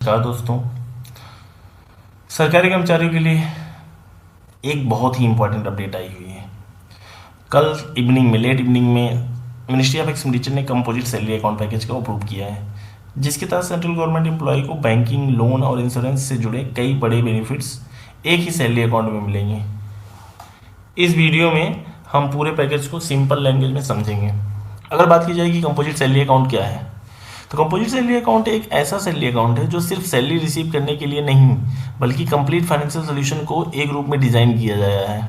नमस्कार दोस्तों। सरकारी कर्मचारियों के लिए एक बहुत ही इम्पोर्टेंट अपडेट आई हुई है। कल इवनिंग में लेट इवनिंग में मिनिस्ट्री ऑफ एक्सपेंडिचर ने कंपोजिट सैलरी अकाउंट पैकेज को अप्रूव किया है, जिसके तहत सेंट्रल गवर्नमेंट एम्प्लॉय को बैंकिंग, लोन और इंश्योरेंस से जुड़े कई बड़े बेनिफिट्स एक ही सैलरी अकाउंट में मिलेंगे। इस वीडियो में हम पूरे पैकेज को सिंपल लैंग्वेज में समझेंगे। अगर बात की जाए कि कंपोजिट सैलरी अकाउंट क्या है, तो कंपोजिट सैलरी अकाउंट एक ऐसा सैलरी अकाउंट है जो सिर्फ सैलरी रिसीव करने के लिए नहीं, बल्कि कंप्लीट फाइनेंशियल सोल्यूशन को एक रूप में डिज़ाइन किया गया है।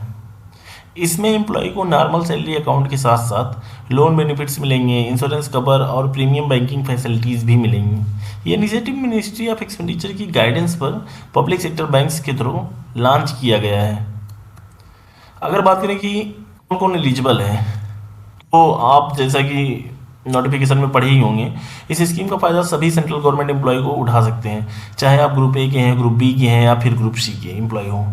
इसमें एम्प्लॉय को नॉर्मल सैलरी अकाउंट के साथ साथ लोन बेनिफिट्स मिलेंगे, इंश्योरेंस कवर और प्रीमियम बैंकिंग फैसिलिटीज़ भी मिलेंगी। ये इनिशिएटिव मिनिस्ट्री ऑफ एक्सपेंडिचर की गाइडेंस पर पब्लिक सेक्टर बैंक्स के थ्रू लॉन्च किया गया है। अगर बात करें कि कौन कौन एलिजिबल है, तो आप जैसा कि नोटिफिकेशन में पढ़े ही होंगे, इस स्कीम का फ़ायदा सभी सेंट्रल गवर्नमेंट एम्प्लॉय को उठा सकते हैं, चाहे आप ग्रुप ए के हैं, ग्रुप बी के हैं या फिर ग्रुप सी के एम्प्लॉय हों।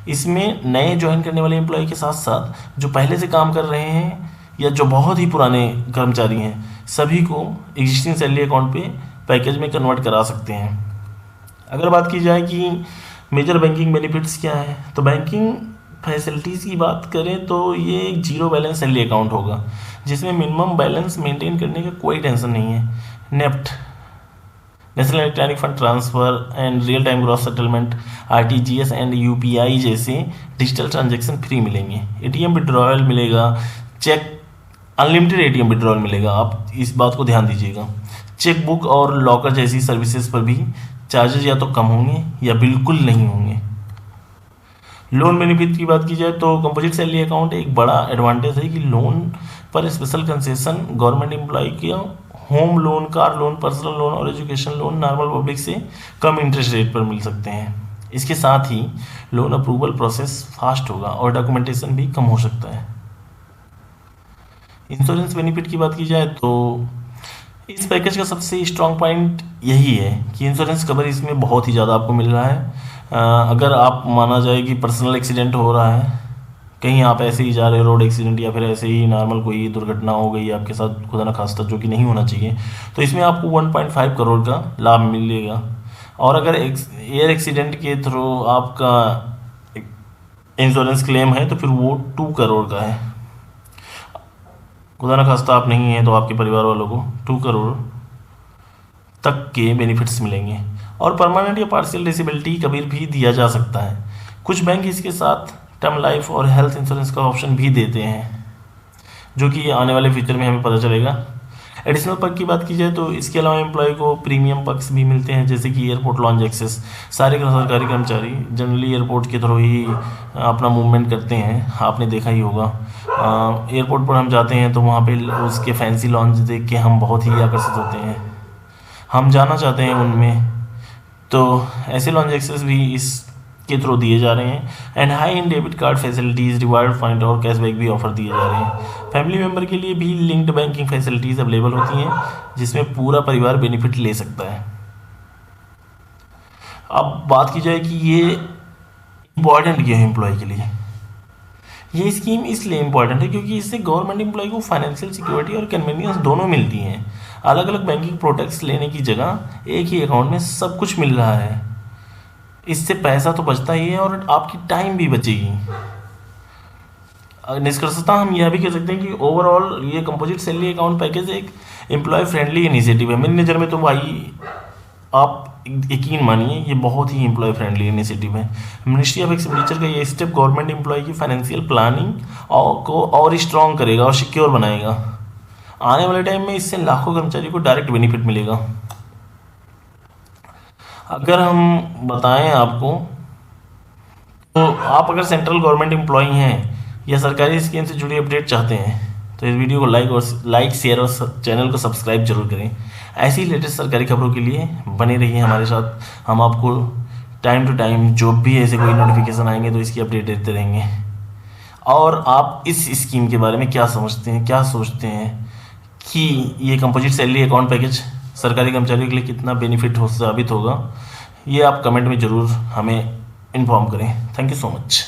इसमें नए ज्वाइन करने वाले एम्प्लॉय के साथ साथ जो पहले से काम कर रहे हैं या जो बहुत ही पुराने कर्मचारी हैं, सभी को एग्जिस्टिंग सैलरी अकाउंट पे पैकेज में कन्वर्ट करा सकते हैं। अगर बात की जाए कि मेजर बैंकिंग बेनिफिट्स क्या है, तो बैंकिंग फैसिलिटीज़ की बात करें तो ये एक जीरो बैलेंस सैलरी अकाउंट होगा, जिसमें मिनिमम बैलेंस मेंटेन करने का कोई टेंशन नहीं है। NEFT, national electronic fund transfer and real time gross settlement, RTGS and UPI जैसे डिजिटल ट्रांजैक्शन फ्री मिलेंगे। एटीएम विड्रॉयल मिलेगा, चेक अनलिमिटेड एटीएम विड्रॉयल मिलेगा, आप इस बात को ध्यान दीजिएगा। चेक बुक और लॉकर जैसी सर्विसेज पर भी चार्जेज या तो कम होंगे या बिल्कुल नहीं होंगे। लोन बेनिफिट की बात की जाए तो कंपोजिट सैलरी अकाउंट एक बड़ा एडवांटेज है कि लोन पर स्पेशल कंसेशन गवर्नमेंट एम्प्लॉय के home loan, car loan, personal loan और एजुकेशन लोन नॉर्मल पब्लिक से कम इंटरेस्ट रेट पर मिल सकते हैं। इसके साथ ही लोन अप्रूवल प्रोसेस फास्ट होगा और डॉक्यूमेंटेशन भी कम हो सकता है। इंश्योरेंस बेनिफिट की बात की जाए तो इस पैकेज का सबसे स्ट्रॉन्ग पॉइंट यही है कि इंश्योरेंस कवर इसमें बहुत ही ज़्यादा आपको मिल रहा है। अगर आप माना जाए कि पर्सनल एक्सीडेंट हो रहा है, कहीं आप ऐसे ही जा रहे हो, रोड एक्सीडेंट या फिर ऐसे ही नॉर्मल कोई दुर्घटना हो गई आपके साथ, खुदा न खास्ता, जो कि नहीं होना चाहिए, तो इसमें आपको 1.5 करोड़ का लाभ मिलेगा। और अगर एयर एक्सीडेंट के थ्रू आपका इंश्योरेंस क्लेम है तो फिर वो 2 करोड़ का है। खुदा न खास्ता आप नहीं हैं तो आपके परिवार वालों को 2 करोड़ तक के बेनिफिट्स मिलेंगे। और परमानेंट या पार्शियल डिसेबिलिटी कभी भी दिया जा सकता है। कुछ बैंक इसके साथ टर्म लाइफ और हेल्थ इंश्योरेंस का ऑप्शन भी देते हैं, जो कि आने वाले फ्यूचर में हमें पता चलेगा। एडिशनल पर्क की बात की जाए तो इसके अलावा एम्प्लॉय को प्रीमियम पर्क्स भी मिलते हैं, जैसे कि एयरपोर्ट लॉन्ज एक्सेस। सारे सरकारी कर्मचारी जनरली एयरपोर्ट के थ्रू ही अपना मूवमेंट करते हैं, आपने देखा ही होगा। एयरपोर्ट पर हम जाते हैं तो वहाँ पे उसके फैंसी लॉन्ज देख के हम बहुत ही आकर्षित होते हैं, हम जाना चाहते हैं उनमें। तो ऐसे लॉन्ज एक्सेस भी इसके थ्रू दिए जा रहे हैं। And high in debit card facilities, reward point और कैशबैक भी ऑफर दिए जा रहे हैं। फैमिली मेम्बर के लिए भी लिंक्ड बैंकिंग फैसिलिटीज़ अवेलेबल होती हैं, जिसमें पूरा परिवार बेनिफिट ले सकता है। अब बात की जाए कि ये इम्पॉर्टेंट क्यों है एम्प्लॉय के लिए। ये स्कीम इसलिए इम्पॉर्टेंट है क्योंकि इससे गवर्नमेंट एम्प्लॉय को फाइनेंशियल सिक्योरिटी और कन्वीनियंस दोनों मिलती हैं। अलग अलग बैंकिंग प्रोडक्ट्स लेने की जगह एक ही अकाउंट में सब कुछ मिल रहा है। इससे पैसा तो बचता ही है और आपकी टाइम भी बचेगी। निष्कर्षतः हम यह भी कह सकते हैं कि ओवरऑल ये कंपोजिट सैलरी अकाउंट पैकेज एक एम्प्लॉय फ्रेंडली इनिशिएटिव है। मेरी नज़र में तो भाई आप यकीन मानिए ये बहुत ही एम्प्लॉय फ्रेंडली इनिशिएटिव है। मिनिस्ट्री ऑफ एक्सपेंडिचर का ये स्टेप गवर्नमेंट एम्प्लॉय की फाइनेंशियल प्लानिंग को और स्ट्रॉन्ग करेगा और सिक्योर बनाएगा। आने वाले टाइम में इससे लाखों कर्मचारी को डायरेक्ट बेनिफिट मिलेगा। अगर हम बताएं आपको, तो आप अगर सेंट्रल गवर्नमेंट एम्प्लॉय हैं या सरकारी स्कीम से जुड़ी अपडेट चाहते हैं तो इस वीडियो को लाइक शेयर और चैनल को सब्सक्राइब जरूर करें। ऐसी लेटेस्ट सरकारी खबरों के लिए बने रहिए हमारे साथ। हम आपको टाइम टू टाइम जो भी ऐसे कोई नोटिफिकेशन आएंगे तो इसकी अपडेट देते रहेंगे। और आप इस स्कीम के बारे में क्या समझते हैं, क्या सोचते हैं कि ये कंपोजिट सैलरी अकाउंट पैकेज सरकारी कर्मचारियों के लिए कितना बेनिफिट साबित होगा, ये आप कमेंट में ज़रूर हमें इन्फॉर्म करें। Thank you so much.